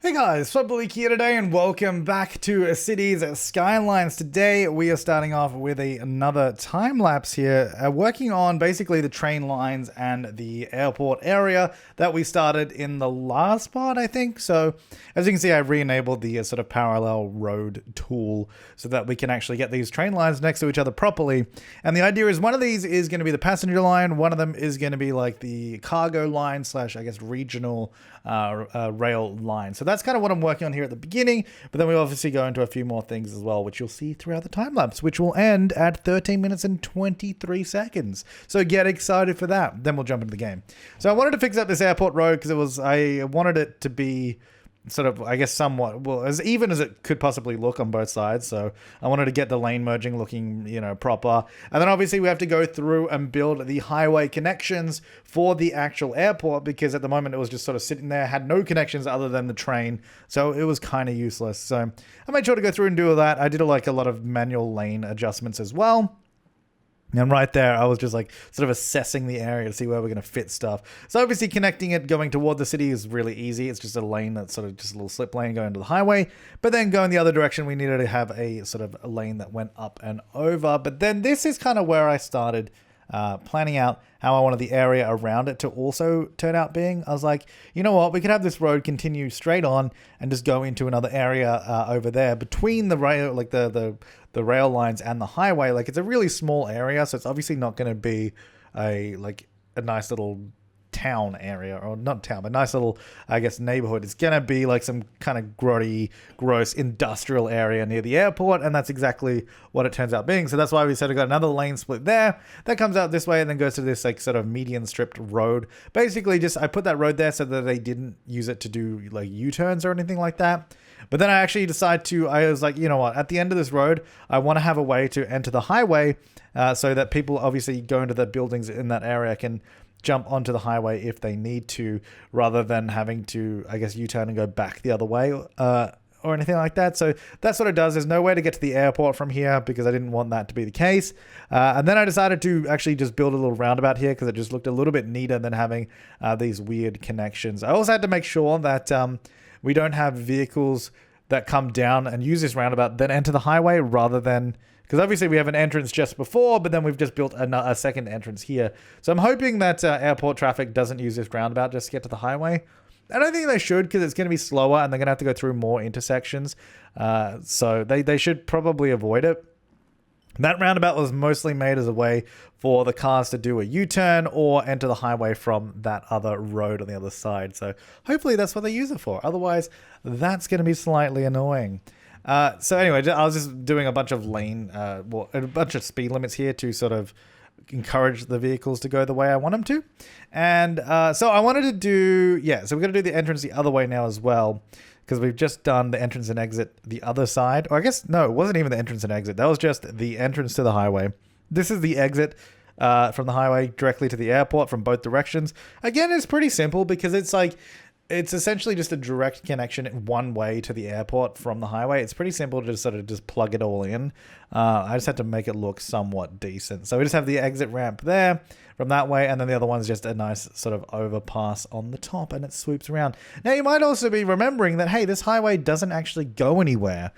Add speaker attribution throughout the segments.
Speaker 1: Hey guys, Flabaliki here today and welcome back to Cities Skylines. Today we are starting off with another time lapse here, working on basically the train lines and the airport area that we started in the last part, I think. So as you can see, I've re-enabled the sort of parallel road tool so that we can actually get these train lines next to each other properly. And the idea is one of these is going to be the passenger line, one of them is going to be like the cargo line slash, I guess, regional rail line. So that's kind of what I'm working on here at the beginning, but then we obviously go into a few more things as well, which you'll see throughout the time lapse, which will end at 13 minutes and 23 seconds. So get excited for that. Then we'll jump into the game. So I wanted to fix up this airport road because I wanted it to be sort of, I guess, somewhat, well, as even as it could possibly look on both sides. So I wanted to get the lane merging looking, proper. And then obviously we have to go through and build the highway connections for the actual airport, because at the moment it was just sort of sitting there, had no connections other than the train. So it was kind of useless. So I made sure to go through and do all that. I did like a lot of manual lane adjustments as well. And right there, I was just like sort of assessing the area to see where we're going to fit stuff. So obviously connecting it going toward the city is really easy. It's just a lane that's sort of just a little slip lane going to the highway. But then going the other direction, we needed to have a sort of a lane that went up and over. But then this is kind of where I started planning out how I wanted the area around it to also turn out being. I was like, you know what, we could have this road continue straight on and just go into another area over there between the rail, like the rail lines and the highway. Like, it's a really small area, so it's obviously not going to be a nice little town area, or not town, but nice little, I guess, neighborhood. It's gonna be like some kind of grotty, gross industrial area near the airport, and that's exactly what it turns out being. So that's why we said we got another lane split there that comes out this way and then goes to this like sort of median stripped road. Basically, just I put that road there so that they didn't use it to do like U-turns or anything like that. But then I actually I was like, you know what, at the end of this road, I want to have a way to enter the highway so that people obviously go into the buildings in that area can jump onto the highway if they need to, rather than having to, I guess, U-turn and go back the other way or anything like that. So that's what it does. There's no way to get to the airport from here because I didn't want that to be the case. And then I decided to actually just build a little roundabout here because it just looked a little bit neater than having these weird connections. I also had to make sure that we don't have vehicles that come down and use this roundabout then enter the highway, rather than, because obviously we have an entrance just before, but then we've just built a second entrance here. So I'm hoping that airport traffic doesn't use this roundabout just to get to the highway. I don't think they should, because it's going to be slower and they're going to have to go through more intersections. So they should probably avoid it. That roundabout was mostly made as a way for the cars to do a U-turn or enter the highway from that other road on the other side. So hopefully that's what they use it for. Otherwise, that's going to be slightly annoying. So anyway, I was just doing a bunch of a bunch of speed limits here to sort of encourage the vehicles to go the way I want them to. And so I wanted to do, so we're going to do the entrance the other way now as well, because we've just done the entrance and exit the other side. Or I guess, no, it wasn't even the entrance and exit. That was just the entrance to the highway. This is the exit from the highway directly to the airport from both directions. Again, it's pretty simple because it's essentially just a direct connection one way to the airport from the highway. It's pretty simple to sort of just plug it all in. I just had to make it look somewhat decent. So we just have the exit ramp there from that way, and then the other one's just a nice sort of overpass on the top, and it swoops around. Now, you might also be remembering that, hey, this highway doesn't actually go anywhere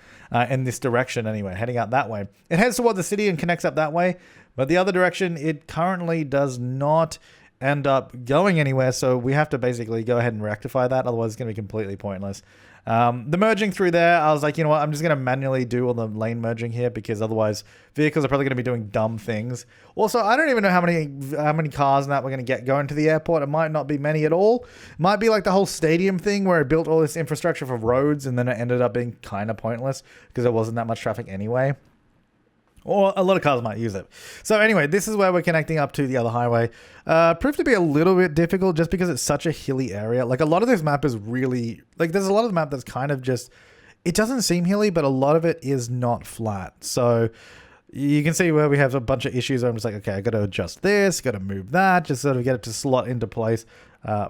Speaker 1: in this direction anyway, heading out that way. It heads toward the city and connects up that way, but the other direction, it currently does not end up going anywhere, so we have to basically go ahead and rectify that, otherwise it's going to be completely pointless. The merging through there, I was like, you know what, I'm just going to manually do all the lane merging here, because otherwise vehicles are probably going to be doing dumb things. Also, I don't even know how many cars and that we're going to get going to the airport. It might not be many at all. It might be like the whole stadium thing where it built all this infrastructure for roads and then it ended up being kind of pointless because there wasn't that much traffic anyway. Or a lot of cars might use it. So anyway, this is where we're connecting up to the other highway. Proved to be a little bit difficult just because it's such a hilly area. Like, a lot of this map is really, like, there's a lot of the map that's kind of just, it doesn't seem hilly, but a lot of it is not flat. So you can see where we have a bunch of issues. I'm just like, okay, I got to adjust this, got to move that, just sort of get it to slot into place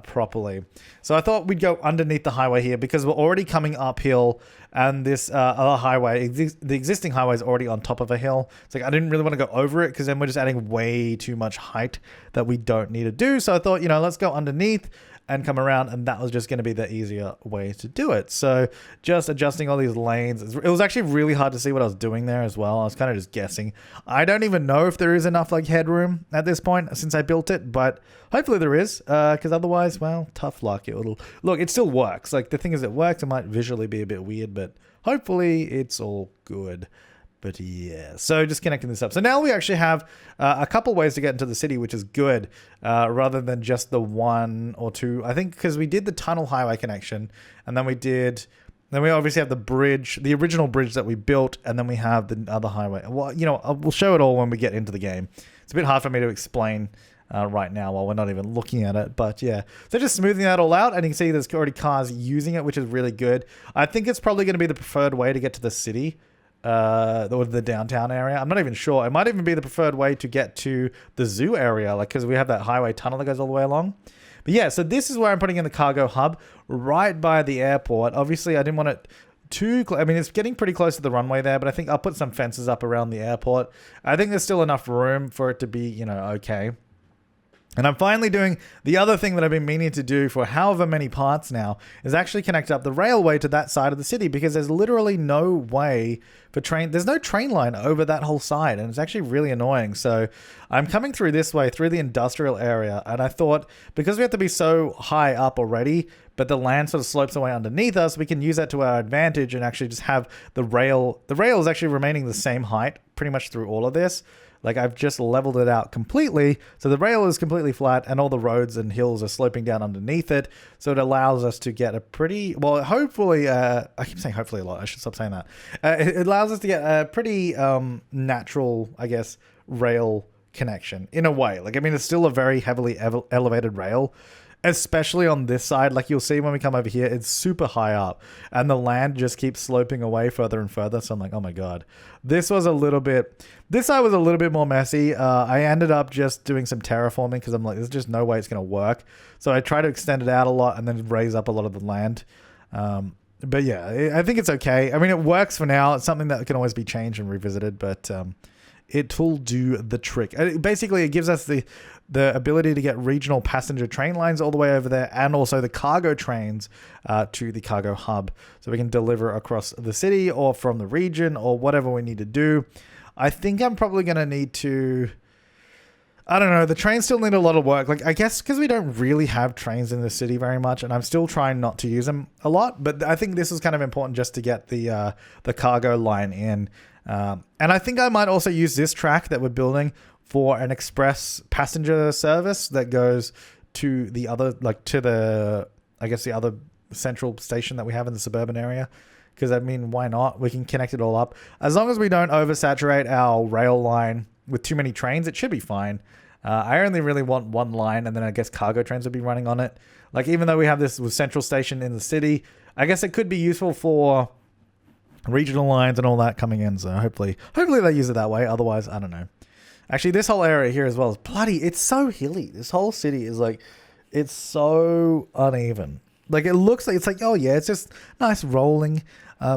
Speaker 1: properly. So I thought we'd go underneath the highway here because we're already coming uphill, and this other highway, the existing highway is already on top of a hill. It's like I didn't really want to go over it because then we're just adding way too much height that we don't need to do. So I thought, let's go underneath. and come around, and that was just going to be the easier way to do it. So just adjusting all these lanes. It was actually really hard to see what I was doing there as well. I was kind of just guessing. I don't even know if there is enough like headroom at this point since I built it, but hopefully there is, because otherwise, well, tough luck. Look, it still works. Like, the thing is, it works. It might visually be a bit weird, but hopefully it's all good. But yeah, so just connecting this up. So now we actually have a couple ways to get into the city, which is good, rather than just the one or two. I think because we did the tunnel highway connection, and then we obviously have the bridge, the original bridge that we built, and then we have the other highway. Well, we'll show it all when we get into the game. It's a bit hard for me to explain right now while we're not even looking at it, but yeah. So just smoothing that all out, and you can see there's already cars using it, which is really good. I think it's probably going to be the preferred way to get to the city. Or the downtown area. I'm not even sure. It might even be the preferred way to get to the zoo area, like, because we have that highway tunnel that goes all the way along. But yeah, so this is where I'm putting in the cargo hub, right by the airport. Obviously, I didn't want it too I mean, it's getting pretty close to the runway there, but I think I'll put some fences up around the airport. I think there's still enough room for it to be, okay. And I'm finally doing the other thing that I've been meaning to do for however many parts now, is actually connect up the railway to that side of the city, because there's literally no way for there's no train line over that whole side, and it's actually really annoying. So I'm coming through this way, through the industrial area, and I thought, because we have to be so high up already, but the land sort of slopes away underneath us, we can use that to our advantage and actually just have the rail is actually remaining the same height pretty much through all of this. Like, I've just leveled it out completely. So the rail is completely flat, and all the roads and hills are sloping down underneath it. So it allows us to get a pretty, well, hopefully, I keep saying hopefully a lot. I should stop saying that. It allows us to get a pretty natural, I guess, rail connection in a way. Like, I mean, it's still a very heavily elevated rail, especially on this side. Like, you'll see when we come over here, it's super high up, and the land just keeps sloping away further and further. So I'm like, oh my god, this side was a little bit more messy. I ended up just doing some terraforming, because I'm like, there's just no way it's going to work. So I try to extend it out a lot and then raise up a lot of the land. But yeah, I think it's okay. I mean, it works for now. It's something that can always be changed and revisited, but it'll do the trick. Basically, it gives us the ability to get regional passenger train lines all the way over there, and also the cargo trains to the cargo hub, so we can deliver across the city or from the region or whatever we need to do. I think I'm probably going to need to, I don't know, the trains still need a lot of work. Like, I guess because we don't really have trains in the city very much, and I'm still trying not to use them a lot, but I think this is kind of important just to get the cargo line in. And I think I might also use this track that we're building for an express passenger service that goes to the other, like, to the, I guess, the other central station that we have in the suburban area. Because, I mean, why not? We can connect it all up. As long as we don't oversaturate our rail line with too many trains, it should be fine. I only really want one line, and then I guess cargo trains would be running on it. Like, even though we have this with central station in the city, I guess it could be useful for regional lines and all that coming in. So hopefully they use it that way. Otherwise, I don't know. Actually, this whole area here as well is it's so hilly. This whole city is like, it's so uneven. Like, it looks like, it's like, oh yeah, it's just nice rolling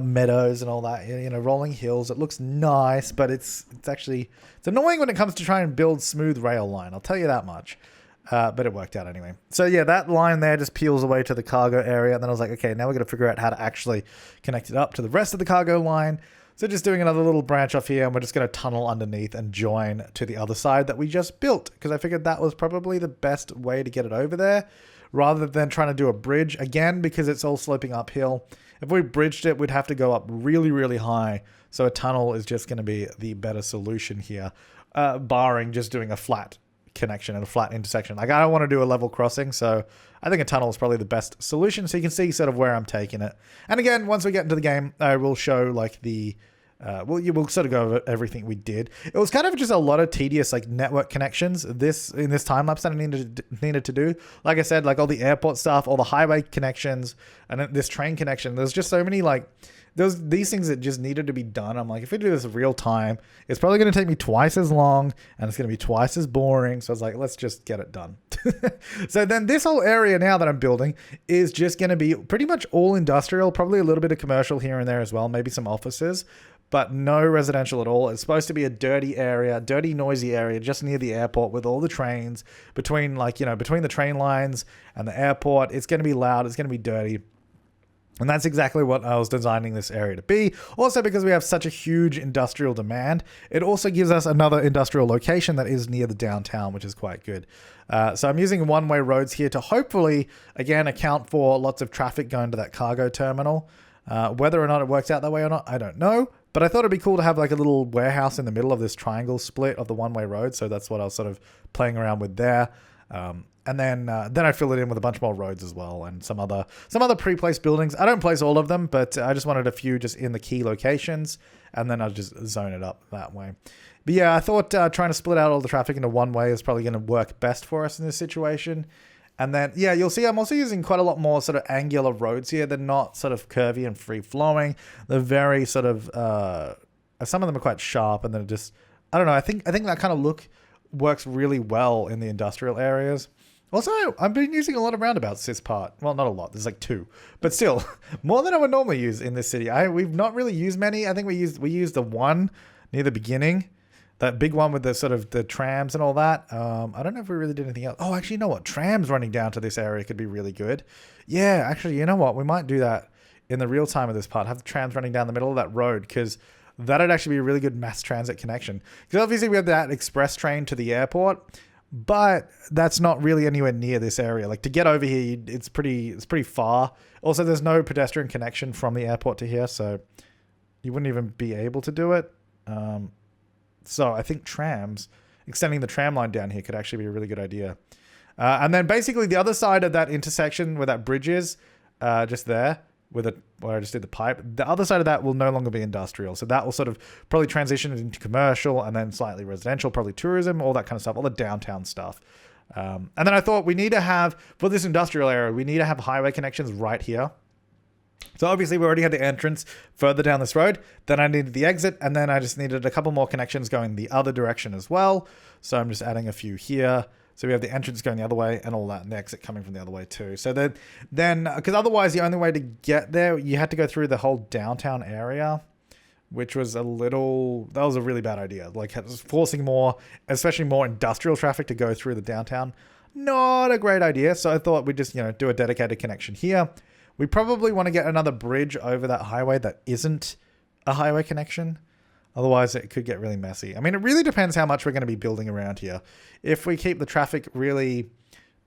Speaker 1: meadows and all that, rolling hills. It looks nice, but it's annoying when it comes to trying to build smooth rail line. I'll tell you that much. But it worked out anyway. So yeah, that line there just peels away to the cargo area. And then I was like, okay, now we're going to figure out how to actually connect it up to the rest of the cargo line. So just doing another little branch off here, and we're just going to tunnel underneath and join to the other side that we just built, because I figured that was probably the best way to get it over there, rather than trying to do a bridge again, because it's all sloping uphill. If we bridged it, we'd have to go up really, really high. So a tunnel is just going to be the better solution here, barring just doing a flat connection and a flat intersection. Like, I don't want to do a level crossing, so I think a tunnel is probably the best solution, so you can see sort of where I'm taking it. And again, once we get into the game, I will show like the we'll sort of go over everything we did. It was kind of just a lot of tedious like network connections in this time lapse that I needed to do. Like I said, like all the airport stuff, all the highway connections, and then this train connection. There's just so many like these things that just needed to be done. I'm like, if we do this real time, it's probably going to take me twice as long, and it's going to be twice as boring. So I was like, let's just get it done. So then this whole area now that I'm building is just going to be pretty much all industrial, probably a little bit of commercial here and there as well, maybe some offices. but no residential at all. It's supposed to be a dirty area, dirty, noisy area just near the airport with all the trains between, like, you know, between the train lines and the airport. It's going to be loud. It's going to be dirty. And that's exactly what I was designing this area to be. Also, because we have such a huge industrial demand, it also gives us another industrial location that is near the downtown, which is quite good. So I'm using one-way roads here to hopefully, again, account for lots of traffic going to that cargo terminal. Whether or not it works out that way or not, I don't know. But I thought it'd be cool to have like a little warehouse in the middle of this triangle split of the one-way road. So that's what I was sort of playing around with there. And then I fill it in with a bunch more roads as well and some other pre-placed buildings. I don't place all of them, but I just wanted a few just in the key locations, and then I'll just zone it up that way. But yeah, I thought trying to split out all the traffic into one way is probably going to work best for us in this situation. And then, yeah, you'll see I'm also using quite a lot more sort of angular roads here. They're not sort of curvy and free-flowing. They're very sort of, some of them are quite sharp, and they're just, I don't know, I think that kind of look works really well in the industrial areas. Also, I've been using a lot of roundabouts this part. Well, not a lot. There's like 2. But still, more than I would normally use in this city. We've not really used many. I think we used the one near the beginning. That big one with the sort of the trams and all that. I don't know if we really did anything else. Oh, actually, you know what? Trams running down to this area could be really good. Yeah, actually, you know what? We might do that in the real time of this part. Have the trams running down the middle of that road, because that'd actually be a really good mass transit connection. Because obviously we have that express train to the airport, but that's not really anywhere near this area. Like, to get over here, it's pretty far. Also, there's no pedestrian connection from the airport to here, so you wouldn't even be able to do it. So I think trams, extending the tram line down here could actually be a really good idea. And then basically the other side of that intersection where that bridge is, just there, where I just did the pipe, the other side of that will no longer be industrial. So that will sort of probably transition into commercial and then slightly residential, probably tourism, all that kind of stuff, all the downtown stuff. And then I thought we need to have, for this industrial area, we need to have highway connections right here. So obviously we already had the entrance further down this road. Then I needed the exit, and then I just needed a couple more connections going the other direction as well. So I'm just adding a few here. So we have the entrance going the other way and all that, and the exit coming from the other way too. So then, because otherwise the only way to get there, you had to go through the whole downtown area, which was that was a really bad idea. Like, forcing more, especially more industrial traffic to go through the downtown. Not a great idea. So I thought we'd just, do a dedicated connection here. We probably want to get another bridge over that highway that isn't a highway connection. Otherwise, it could get really messy. I mean, it really depends how much we're going to be building around here. If we keep the traffic really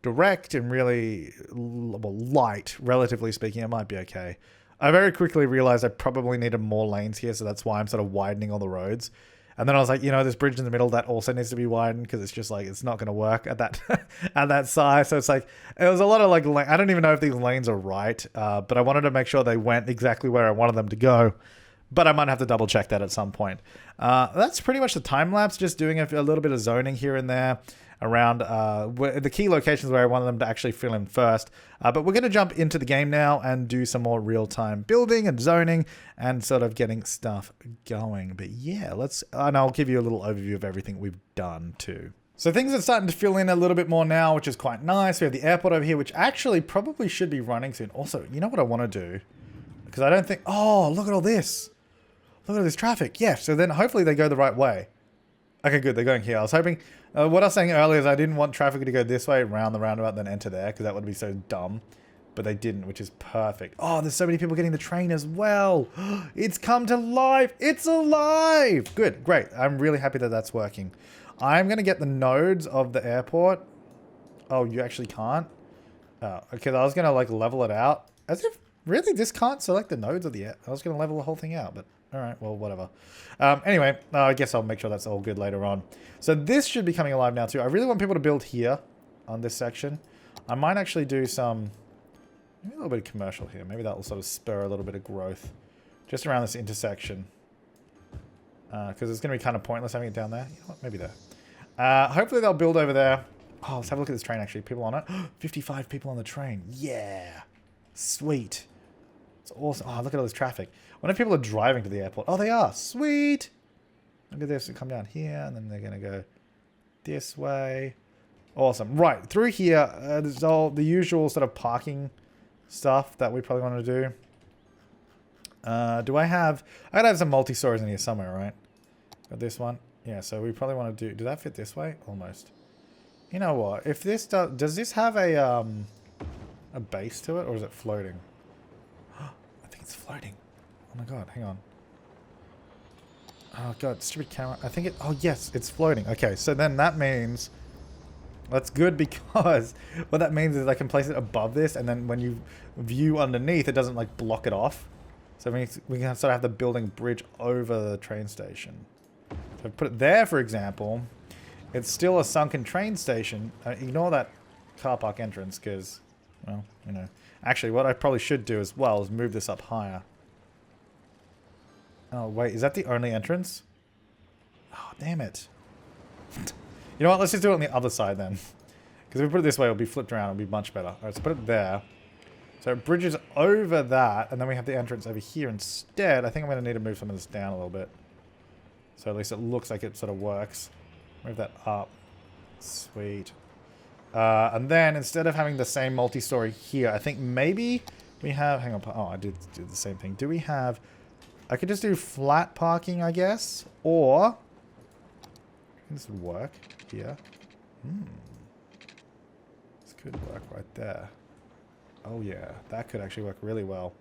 Speaker 1: direct and really light, relatively speaking, it might be okay. I very quickly realized I probably needed more lanes here, so that's why I'm sort of widening all the roads. And then I was like, this bridge in the middle, that also needs to be widened, because it's just like, it's not going to work at that at that size. So it's like, it was a lot of like, I don't even know if these lanes are right, but I wanted to make sure they went exactly where I wanted them to go. But I might have to double check that at some point. That's pretty much the time lapse, just doing a little bit of zoning here and there around the key locations where I wanted them to actually fill in first. But we're going to jump into the game now and do some more real-time building and zoning and sort of getting stuff going. But yeah, and I'll give you a little overview of everything we've done too. So things are starting to fill in a little bit more now, which is quite nice. We have the airport over here, which actually probably should be running soon. Also, you know what I want to do? Because I don't think... Oh, look at all this. Look at all this traffic. Yeah, so then hopefully they go the right way. Okay, good. They're going here. I was hoping... what I was saying earlier is I didn't want traffic to go this way, around the roundabout, then enter there, because that would be so dumb. But they didn't, which is perfect. Oh, there's so many people getting the train as well. It's come to life. It's alive. Good. Great. I'm really happy that that's working. I'm going to get the nodes of the airport. Oh, you actually can't? Oh, okay. I was going to like level it out. As if, really? This can't select the nodes of the air. I was going to level the whole thing out, but all right. Well, whatever. Anyway, I guess I'll make sure that's all good later on. So this should be coming alive now too. I really want people to build here on this section. I might actually do maybe a little bit of commercial here. Maybe that will sort of spur a little bit of growth just around this intersection. Because it's going to be kind of pointless having it down there. You know what? Maybe there. Hopefully they'll build over there. Oh, let's have a look at this train actually. People on it. 55 people on the train. Yeah. Sweet. It's awesome. Oh, look at all this traffic. What if people are driving to the airport? Oh, they are. Sweet. Look at this. They come down here, and then they're going to go this way. Awesome. Right. Through here, there's all the usual sort of parking stuff that we probably want to do. Do I have... I gotta have some multi-stories in here somewhere, right? Got this one. Yeah, so we probably want to do... Does that fit this way? Almost. You know what? If this does... Does this have a base to it? Or is it floating? I think it's floating. Oh my god, hang on. Oh god, stupid camera. I think it... Oh yes, it's floating. Okay, so then that means... That's good because what that means is I can place it above this, and then when you view underneath, it doesn't like block it off. So we can sort of have the building bridge over the train station. So if I put it there, for example, it's still a sunken train station. Ignore that car park entrance because, well, you know. Actually, what I probably should do as well is move this up higher. Oh, wait, is that the only entrance? Oh, damn it. You know what, let's just do it on the other side then. Because if we put it this way, it'll be flipped around, it'll be much better. Alright, so put it there. So it bridges over that, and then we have the entrance over here instead. I think I'm going to need to move some of this down a little bit. So at least it looks like it sort of works. Move that up. Sweet. And then, instead of having the same multi-story here, I think maybe we have... Hang on, oh, I did do the same thing. Do we have... I could just do flat parking, I guess. Or... This would work here. This could work right there. Oh yeah, that could actually work really well.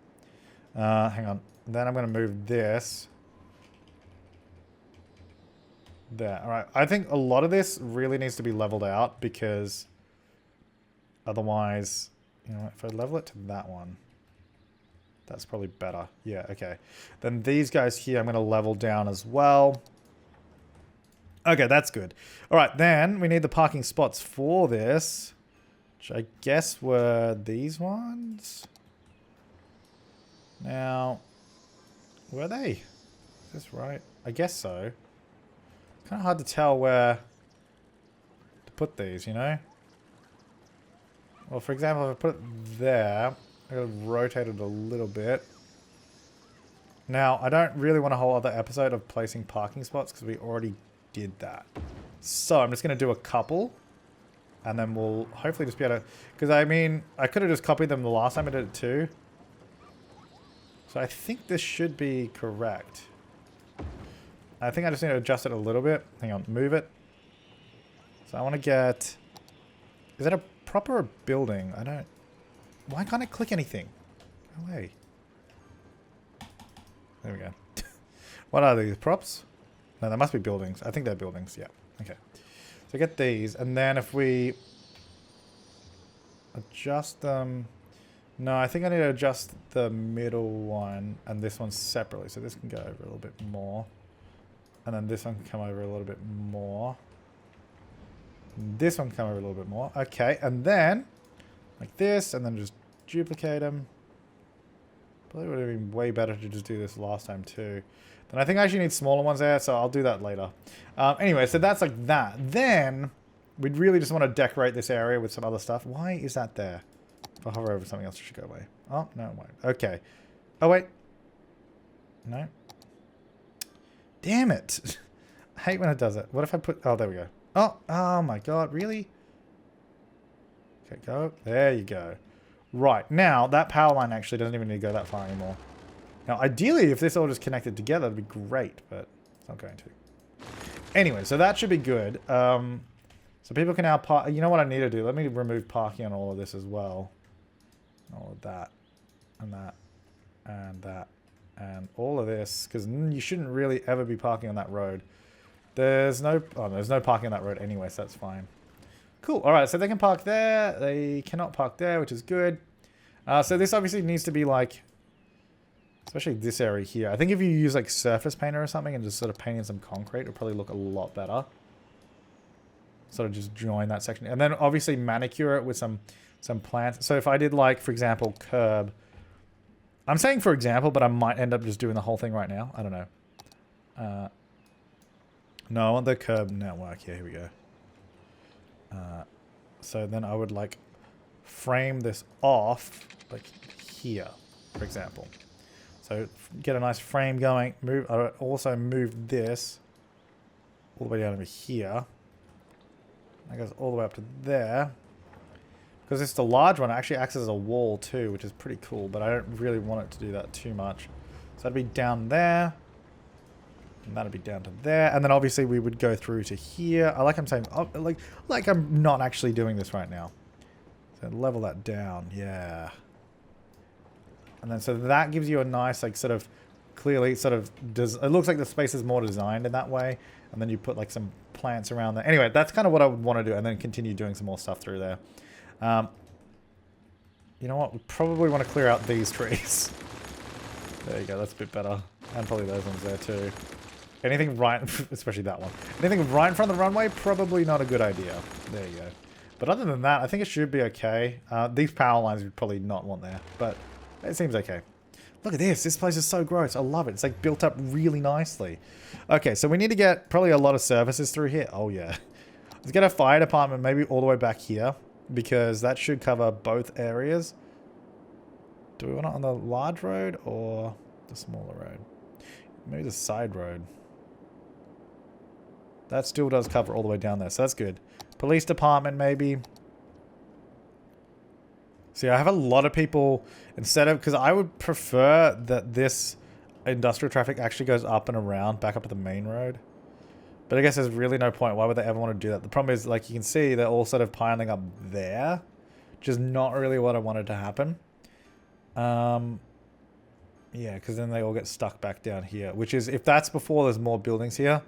Speaker 1: Hang on. Then I'm going to move this. There. Alright, I think a lot of this really needs to be leveled out because otherwise, you know, if I level it to that one, that's probably better. Yeah, okay. Then these guys here I'm going to level down as well. Okay, that's good. Alright, then we need the parking spots for this, which I guess were these ones. Now, were they? Is this right? I guess so. Kind of hard to tell where to put these, you know? Well, for example, if I put it there, I gotta rotate it a little bit. Now, I don't really want a whole other episode of placing parking spots because we already did that. So I'm just going to do a couple and then we'll hopefully just be able to, because I mean, I could have just copied them the last time I did it too. So I think this should be correct. I think I just need to adjust it a little bit. Hang on, move it. So I want to get, is that a proper building? I don't, why can't I click anything? Go away. There we go. What are these, props? No, they must be buildings. I think they're buildings. Yeah. Okay. So get these. And then if we adjust them... No, I think I need to adjust the middle one and this one separately. So this can go over a little bit more. And then this one can come over a little bit more. This one can come over a little bit more. Okay. And then like this. And then just duplicate them. Probably would have been way better to just do this last time too. Then I think I actually need smaller ones there, so I'll do that later. Anyway, so that's like that. Then, we'd really just want to decorate this area with some other stuff. Why is that there? If I hover over something else, it should go away. Oh, no, it won't. Okay. Oh, wait. No. Damn it. I hate when it does it. What if I put... Oh, there we go. Oh my god, really? Okay, go. There you go. Right, now, that power line actually doesn't even need to go that far anymore. Now, ideally, if this all just connected together, it'd be great, but it's not going to. Anyway, so that should be good. So people can now park... You know what I need to do? Let me remove parking on all of this as well. All of that. And that. And that. And all of this. Because you shouldn't really ever be parking on that road. There's no... Oh, there's no parking on that road anyway, so that's fine. Cool. Alright, so they can park there. They cannot park there, which is good. So this obviously needs to be like... Especially this area here. I think if you use like surface painter or something and just sort of paint in some concrete, it'll probably look a lot better. Sort of just join that section. And then obviously manicure it with some plants. So if I did like, for example, curb. I'm saying for example, but I might end up just doing the whole thing right now. I don't know. No, I want the curb network. Yeah, here we go. So then I would like frame this off like here, for example. So get a nice frame going. Move. I would also move this all the way down over here. That goes all the way up to there. Because it's the large one, it actually acts as a wall too, which is pretty cool. But I don't really want it to do that too much. So that'd be down there. And that'd be down to there. And then obviously we would go through to here. I like I'm saying, like I'm not actually doing this right now. So level that down. Yeah. And then so that gives you a nice, like, sort of clearly sort of does. It looks like the space is more designed in that way. And then you put like some plants around there. Anyway, that's kind of what I would want to do. And then continue doing some more stuff through there. You know what? We probably want to clear out these trees. There you go. That's a bit better. And probably those ones there too. Anything right, especially that one. Anything right in front of the runway, probably not a good idea. There you go. But other than that, I think it should be okay. These power lines would probably not want there, but it seems okay. Look at this. This place is so gross. I love it. It's like built up really nicely. Okay, so we need to get probably a lot of services through here. Oh, yeah. Let's get a fire department maybe all the way back here, because that should cover both areas. Do we want it on the large road or the smaller road? Maybe the side road. That still does cover all the way down there, so that's good. Police department, maybe. See, I have a lot of people, instead of... Because I would prefer that this industrial traffic actually goes up and around, back up to the main road. But I guess there's really no point. Why would they ever want to do that? The problem is, like, you can see, they're all sort of piling up there. Which is not really what I wanted to happen. Yeah, because then they all get stuck back down here. Which is, if that's before there's more buildings here...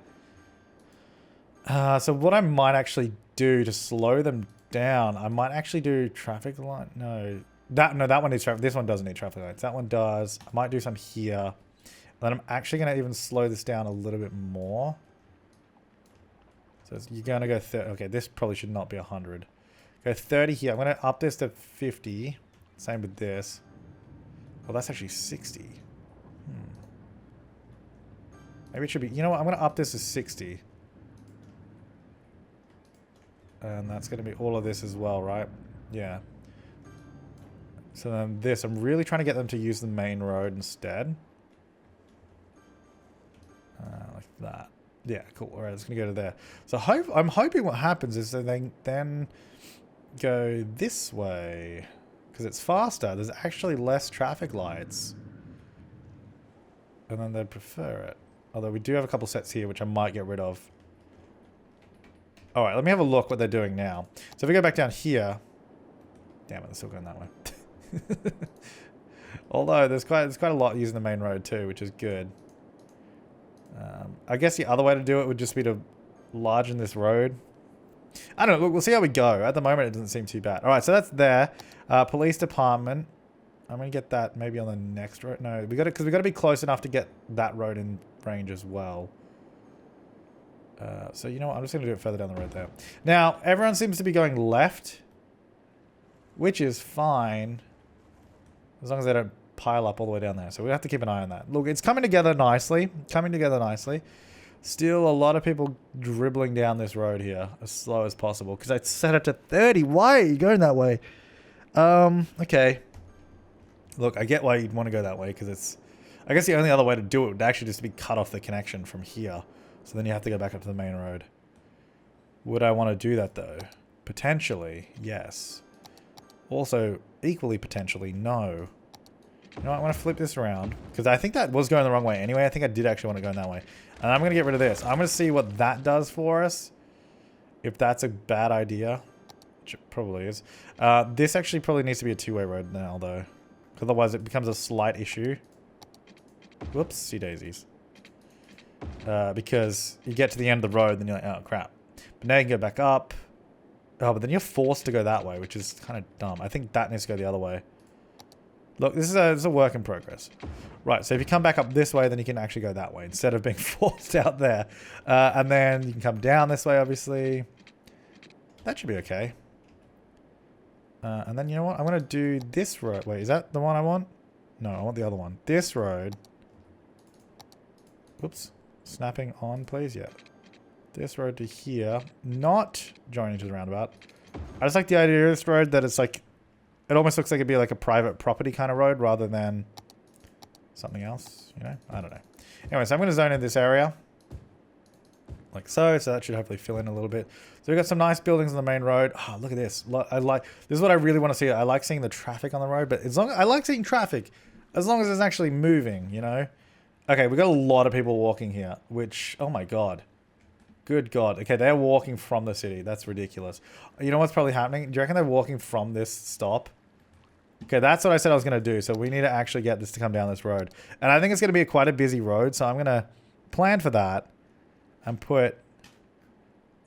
Speaker 1: so what I might actually do to slow them down, I might actually do traffic light. No, that one needs traffic. This one doesn't need traffic lights. That one does. I might do some here. And then I'm actually going to even slow this down a little bit more. So you're going to go 30. Okay, this probably should not be 100. Go 30 here. I'm going to up this to 50. Same with this. Well, that's actually 60. Maybe it should be... You know what? I'm going to up this to 60. And that's going to be all of this as well, right? Yeah. So then this, I'm really trying to get them to use the main road instead. Like that. Yeah, cool. All right, it's going to go to there. So I'm hoping what happens is that they then go this way. Because it's faster. There's actually less traffic lights. And then they'd prefer it. Although we do have a couple sets here, which I might get rid of. Alright, let me have a look what they're doing now. So if we go back down here... Damn it, they're still going that way. Although, there's quite a lot using the main road too, which is good. I guess the other way to do it would just be to largen this road. I don't know, look, we'll see how we go. At the moment, it doesn't seem too bad. Alright, so that's there. Police department. I'm going to get that maybe on the next road. No, because we got to be close enough to get that road in range as well. So you know what, I'm just going to do it further down the road there. Now, everyone seems to be going left, which is fine, as long as they don't pile up all the way down there. So we have to keep an eye on that. Look, it's coming together nicely. Still a lot of people dribbling down this road here as slow as possible, because I set it to 30. Why are you going that way? Okay. Look, I get why you'd want to go that way, because it's... I guess the only other way to do it would actually just be cut off the connection from here. So then you have to go back up to the main road. Would I want to do that though? Potentially, yes. Also, equally potentially, no. You know what, I'm going to flip this around. Because I think that was going the wrong way anyway. I think I did actually want to go in that way. And I'm going to get rid of this. I'm going to see what that does for us. If that's a bad idea. Which it probably is. This actually probably needs to be a two-way road now though. Otherwise it becomes a slight issue. Whoopsie daisies. Because you get to the end of the road, then you're like, oh crap. But now you can go back up. Oh, but then you're forced to go that way, which is kind of dumb. I think that needs to go the other way. Look, this is a work in progress. Right, so if you come back up this way, then you can actually go that way instead of being forced out there. And then you can come down this way, obviously. That should be okay. And then you know what? I'm going to do this road. Wait, is that the one I want? No, I want the other one. This road. Oops. Snapping on, please. Yeah. This road to here. Not joining to the roundabout. I just like the idea of this road that it's like... It almost looks like it'd be like a private property kind of road rather than something else. You know? I don't know. Anyway, so I'm going to zone in this area. Like so. So that should hopefully fill in a little bit. So we've got some nice buildings on the main road. Oh, look at this. This is what I really want to see. I like seeing the traffic on the road. But I like seeing traffic As long as it's actually moving, you know? Okay, we got a lot of people walking here, which, oh my god. Good god. Okay, they're walking from the city. That's ridiculous. You know what's probably happening? Do you reckon they're walking from this stop? Okay, that's what I said I was going to do. So we need to actually get this to come down this road. And I think it's going to be quite a busy road, so I'm going to plan for that and put...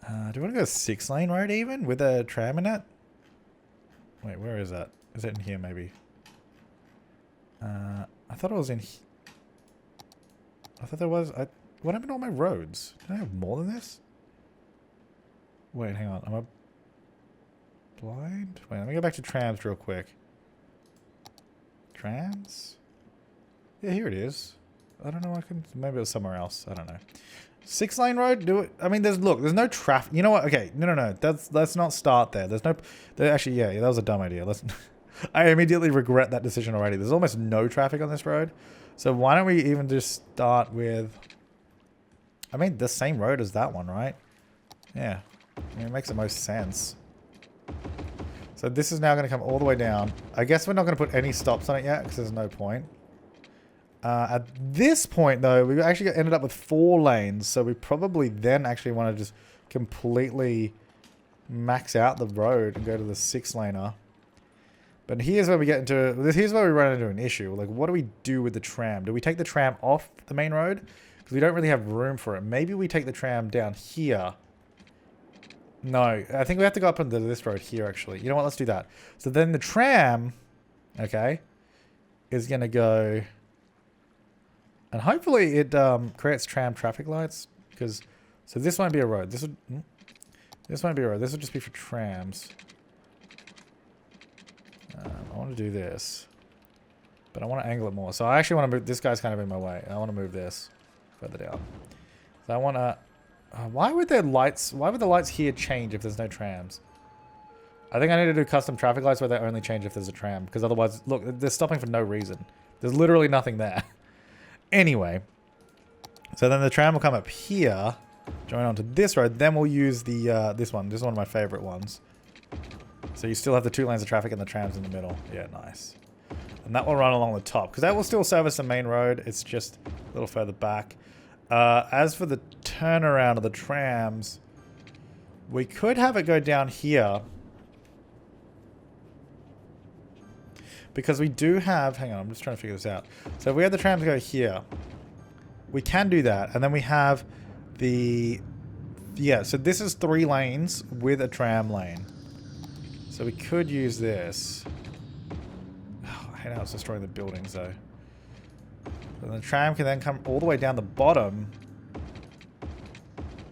Speaker 1: do we want to go 6-lane road even with a tram in it? Wait, where is that? Is it in here maybe? I thought it was in... I thought there was... What happened to all my roads? Did I have more than this? Wait, hang on. Am I blind? Wait, let me go back to trams real quick. Trams? Yeah, here it is. I don't know. Maybe it was somewhere else. I don't know. 6-lane road? Do it. I mean, there's no traffic. You know what? Okay, no. Let's not start there. Actually, yeah, that was a dumb idea. I immediately regret that decision already. There's almost no traffic on this road. So why don't we even just start with... I mean, the same road as that one, right? Yeah. I mean, it makes the most sense. So this is now going to come all the way down. I guess we're not going to put any stops on it yet because there's no point. At this point, though, we actually ended up with 4 lanes. So we probably then actually want to just completely max out the road and go to the 6-laner. But here's where we get into... Here's where we run into an issue. Like, what do we do with the tram? Do we take the tram off the main road? Because we don't really have room for it. Maybe we take the tram down here. No, I think we have to go up onto this road here, actually. You know what? Let's do that. So then the tram, okay, is going to go... And hopefully it creates tram traffic lights. Because... So this won't be a road. This won't be a road. This will just be for trams. I want to do this. But I want to angle it more. So I actually want to move... This guy's kind of in my way. I want to move this further down. So I want to... why would the lights here change if there's no trams? I think I need to do custom traffic lights where they only change if there's a tram. Because otherwise, look, they're stopping for no reason. There's literally nothing there. Anyway. So then the tram will come up here. Join onto this road. Then we'll use the this one. This is one of my favorite ones. So you still have the 2 lanes of traffic and the trams in the middle. Yeah, nice. And that will run along the top. Because that will still service the main road. It's just a little further back. As for the turnaround of the trams, we could have it go down here. Because we do have... Hang on, I'm just trying to figure this out. So if we have the trams go here, we can do that. And then we have the... Yeah, so this is 3 lanes with a tram lane. So we could use this. Oh, I hate how it's destroying the buildings, though. And the tram can then come all the way down the bottom.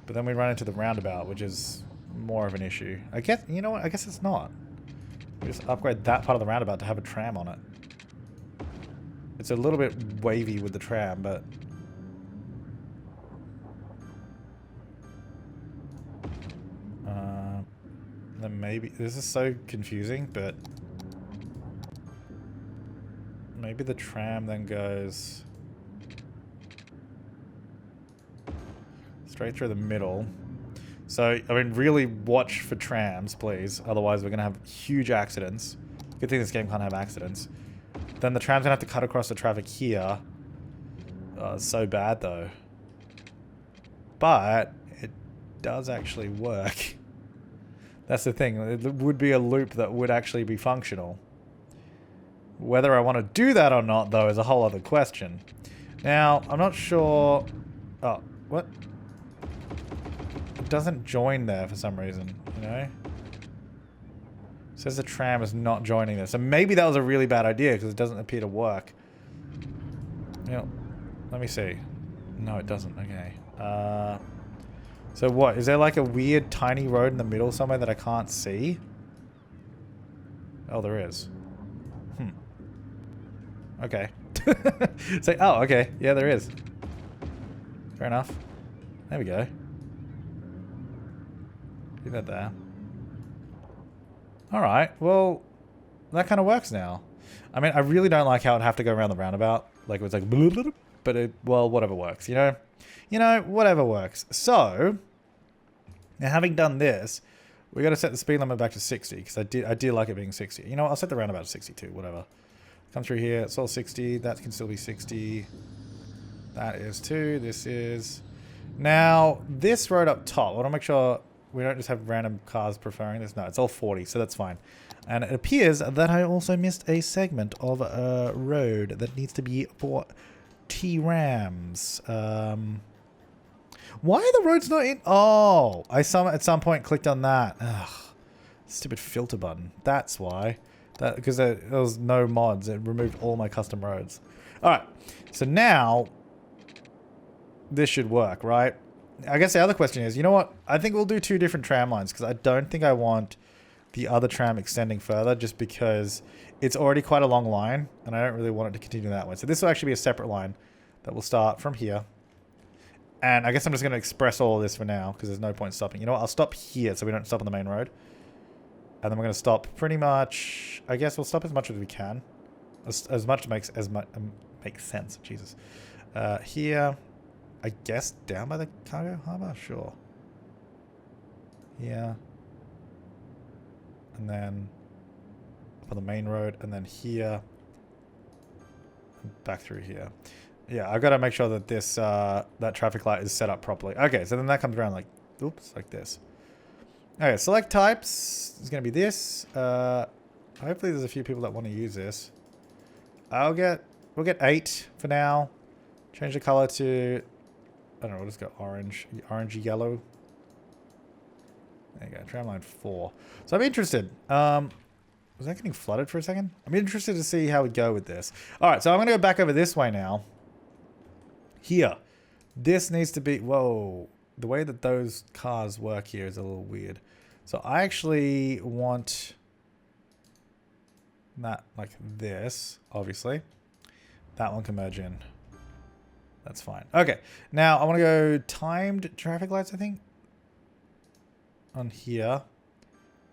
Speaker 1: But then we run into the roundabout, which is more of an issue. I guess, you know what? I guess it's not. We just upgrade that part of the roundabout to have a tram on it. It's a little bit wavy with the tram, but... then maybe... This is so confusing, but... Maybe the tram then goes... straight through the middle. So, I mean, really watch for trams, please. Otherwise, we're going to have huge accidents. Good thing this game can't have accidents. Then the tram's going to have to cut across the traffic here. It's so bad, though. But, it does actually work. That's the thing. It would be a loop that would actually be functional. Whether I want to do that or not, though, is a whole other question. Now, I'm not sure... Oh, what? It doesn't join there for some reason, you know? It says the tram is not joining there. So maybe that was a really bad idea because it doesn't appear to work. You know, let me see. No, it doesn't. Okay. So what? Is there like a weird tiny road in the middle somewhere that I can't see? Oh, there is. Okay. So, oh, okay. Yeah, there is. Fair enough. There we go. Do that there. Alright, well, that kind of works now. I mean, I really don't like how I'd have to go around the roundabout. Like, it was like... Blah, blah, blah, but it, well, whatever works, you know? You know, whatever works. So, now having done this, we got to set the speed limit back to 60, because I did like it being 60. You know what, I'll set the roundabout to 62, whatever. Come through here. It's all 60. That can still be 60. That is 2. This is... Now, this road up top, I want to make sure we don't just have random cars preferring this. No, it's all 40, so that's fine. And it appears that I also missed a segment of a road that needs to be for T-Rams. Why are the roads not in? Oh, at some point clicked on that. Ugh, stupid filter button. That's why. Because there was no mods. It removed all my custom roads. All right. So now this should work, right? I guess the other question is, you know what? I think we'll do 2 different tram lines because I don't think I want the other tram extending further just because it's already quite a long line and I don't really want it to continue that way. So this will actually be a separate line that will start from here. And I guess I'm just going to express all of this for now because there's no point stopping. You know what? I'll stop here so we don't stop on the main road. And then we're going to stop pretty much... I guess we'll stop as much as we can. As much makes sense. Jesus. Here... I guess down by the cargo harbour? Sure. Yeah. And then up on the main road, and then here. And back through here. Yeah, I've got to make sure that this that traffic light is set up properly. Okay, so then that comes around like, oops, like this. Okay, select types. It's going to be this. Hopefully there's a few people that want to use this. We'll get 8 for now. Change the color to... I don't know, we'll just go orangey yellow. There you go, tramline 4. So I'm interested. Was that getting flooded for a second? I'm interested to see how we go with this. Alright, so I'm going to go back over this way now. Here. This needs to be... Whoa. The way that those cars work here is a little weird. So I actually want that like this, obviously. That one can merge in. That's fine. Okay. Now I want to go timed traffic lights, I think. On here.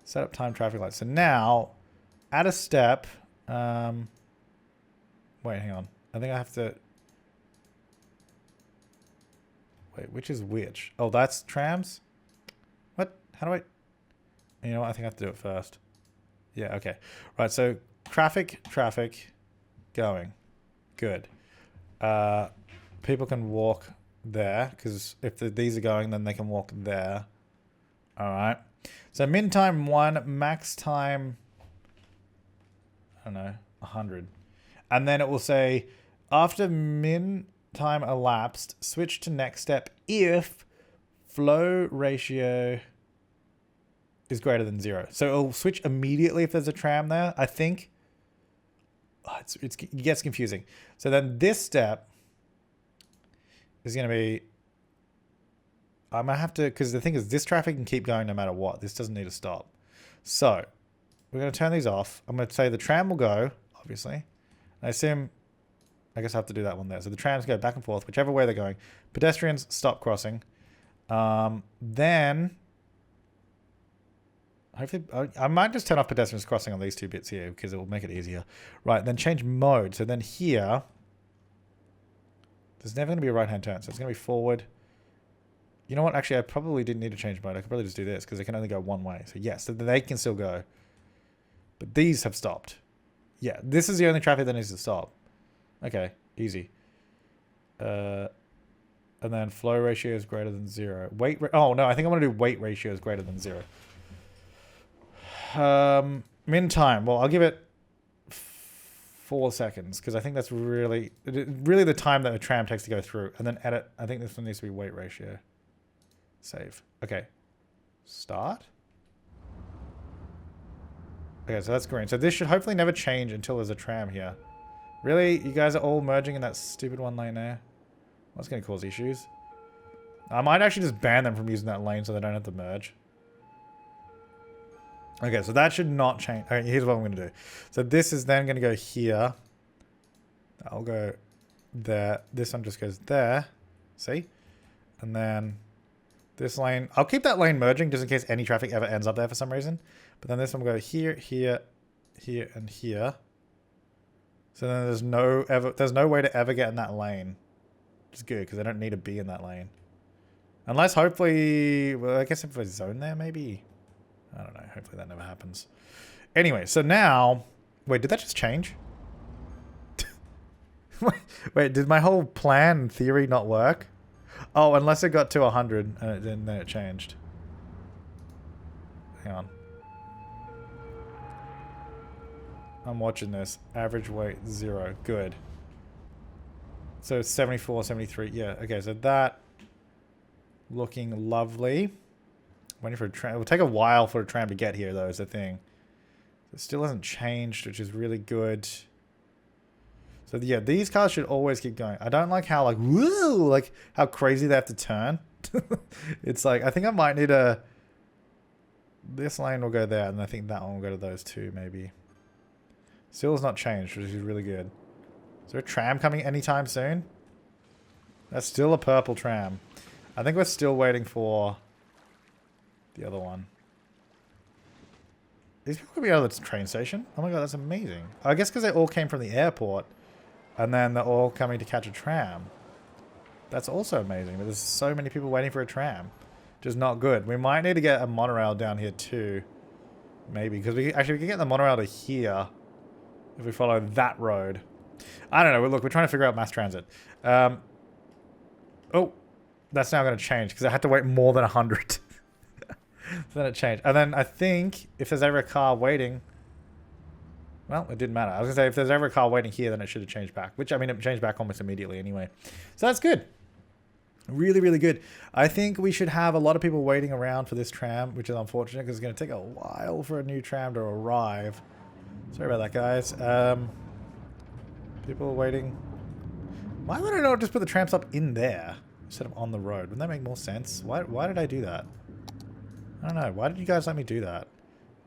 Speaker 1: Set up timed traffic lights. So now, add a step. Wait, hang on. I think I have to... Wait, which is which? Oh, that's trams? What? How do I... You know what? I think I have to do it first. Yeah, okay. Right, so traffic, going. Good. People can walk there, because if these are going, then they can walk there. Alright. So min time 1, max time, I don't know, 100. And then it will say, after min time elapsed, switch to next step if flow ratio is greater than 0. So it'll switch immediately if there's a tram there, I think. Oh, it gets confusing. So then this step is going to be... I'm going to have to... Because the thing is, this traffic can keep going no matter what. This doesn't need to stop. So, we're going to turn these off. I'm going to say the tram will go, obviously. I assume... I guess I have to do that one there. So the trams go back and forth, whichever way they're going. Pedestrians, stop crossing. Then... Hopefully... I might just turn off pedestrians crossing on these 2 bits here, because it will make it easier. Right, then change mode. So then here... There's never going to be a right-hand turn, so it's going to be forward. You know what? Actually, I probably didn't need to change mode. I could probably just do this, because they can only go one way. So yes, they can still go. But these have stopped. Yeah, this is the only traffic that needs to stop. Okay, easy. And then flow ratio is greater than 0. Oh, no, I think I want to do weight ratio is greater than 0. Min time. Well, I'll give it 4 seconds, because I think that's really the time that a tram takes to go through. And then edit. I think this one needs to be weight ratio. Save. Okay. Start. Okay, so that's green. So this should hopefully never change until there's a tram here. Really? You guys are all merging in that stupid one lane there? That's going to cause issues. I might actually just ban them from using that lane so they don't have to merge. Okay, so that should not change. Okay, here's what I'm going to do. So this is then going to go here. I'll go there. This one just goes there. See? And then this lane. I'll keep that lane merging just in case any traffic ever ends up there for some reason. But then this one will go here, here, here, and here. So then there's no way to ever get in that lane. Which is good, because I don't need to be in that lane. Unless hopefully... Well, I guess if there's a zone there, maybe... I don't know. Hopefully that never happens. Anyway, so now... Wait, did that just change? Wait, did my whole plan theory not work? Oh, unless it got to 100 and then it changed. Hang on. I'm watching this. Average weight 0. Good. So 74, 73. Yeah, okay, so that looking lovely. Waiting for a tram. It will take a while for a tram to get here, though, is the thing. It still hasn't changed, which is really good. So yeah, these cars should always keep going. I don't like how, like, woo, like how crazy they have to turn. It's like, I think I might need a... This lane will go there, and I think that one will go to those two, maybe. Still has not changed, which is really good. Is there a tram coming anytime soon? That's still a purple tram. I think we're still waiting for the other one. These people could be out of the train station? Oh my god, that's amazing. I guess because they all came from the airport, and then they're all coming to catch a tram. That's also amazing, but there's so many people waiting for a tram. Just not good. We might need to get a monorail down here too. Maybe, because we can get the monorail to here if we follow that road. I don't know. Look, we're trying to figure out mass transit. Oh, that's now going to change because I had to wait more than 100. So then it changed. And then I think if there's ever a car waiting... Well, it didn't matter. I was going to say if there's ever a car waiting here, then it should have changed back. Which, I mean, it changed back almost immediately anyway. So that's good. Really, really good. I think we should have a lot of people waiting around for this tram, which is unfortunate because it's going to take a while for a new tram to arrive. Sorry about that, guys. People are waiting. Why would I not just put the tram stop in there instead of on the road? Wouldn't that make more sense? Why did I do that? I don't know. Why did you guys let me do that?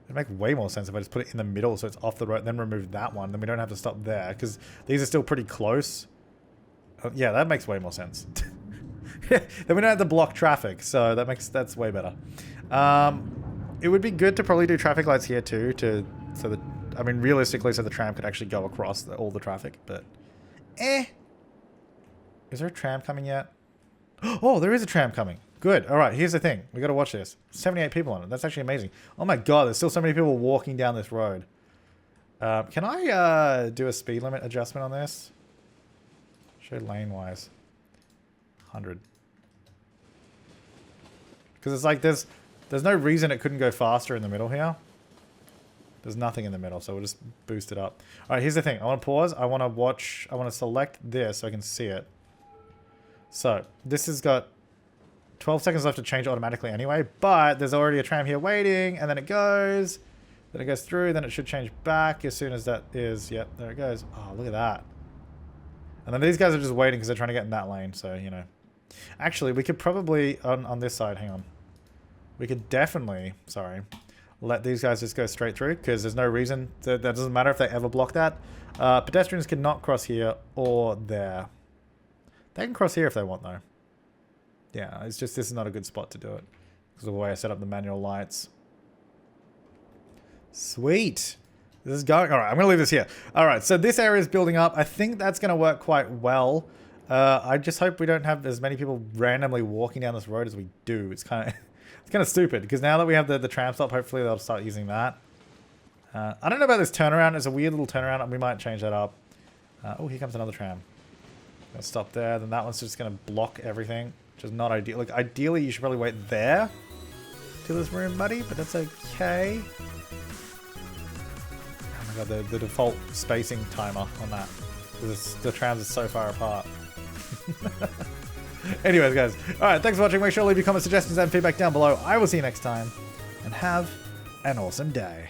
Speaker 1: It'd make way more sense if I just put it in the middle so it's off the road, then remove that one. Then we don't have to stop there because these are still pretty close. Yeah, that makes way more sense. Then we don't have to block traffic, so that's way better. It would be good to probably do traffic lights here too, so that, I mean, realistically, so the tram could actually go across all the traffic. But, is there a tram coming yet? Oh, there is a tram coming. Good. All right. Here's the thing. We got to watch this. 78 people on it. That's actually amazing. Oh my god, there's still so many people walking down this road. Can I do a speed limit adjustment on this? Show lane wise. 100. Because it's like there's no reason it couldn't go faster in the middle here. There's nothing in the middle, so we'll just boost it up. All right, here's the thing. I want to pause. I want to select this so I can see it. So this has got 12 seconds left to change automatically anyway, but there's already a tram here waiting, and then it goes through, then it should change back as soon as that is, yep, there it goes. Oh, look at that. And then these guys are just waiting because they're trying to get in that lane, so, you know. Actually, we could probably, on this side, hang on. We could definitely, sorry, let these guys just go straight through because there's no reason, that doesn't matter if they ever block that. Pedestrians cannot cross here or there. They can cross here if they want, though. Yeah, it's just this is not a good spot to do it because of the way I set up the manual lights. Sweet. This is going... All right, I'm going to leave this here. All right, so this area is building up. I think that's going to work quite well. I just hope we don't have as many people randomly walking down this road as we do. It's kind of stupid because now that we have the tram stop, hopefully they'll start using that. I don't know about this turnaround. It's a weird little turnaround, and we might change that up. Oh, here comes another tram. Gonna stop there. Then that one's just going to block everything, which is not ideal. Like, ideally, you should probably wait there to this room, buddy, but that's okay. Oh my god, the default spacing timer on that. The trams are so far apart. Anyways, guys. Alright, thanks for watching. Make sure to leave your comments, suggestions, and feedback down below. I will see you next time, and have an awesome day.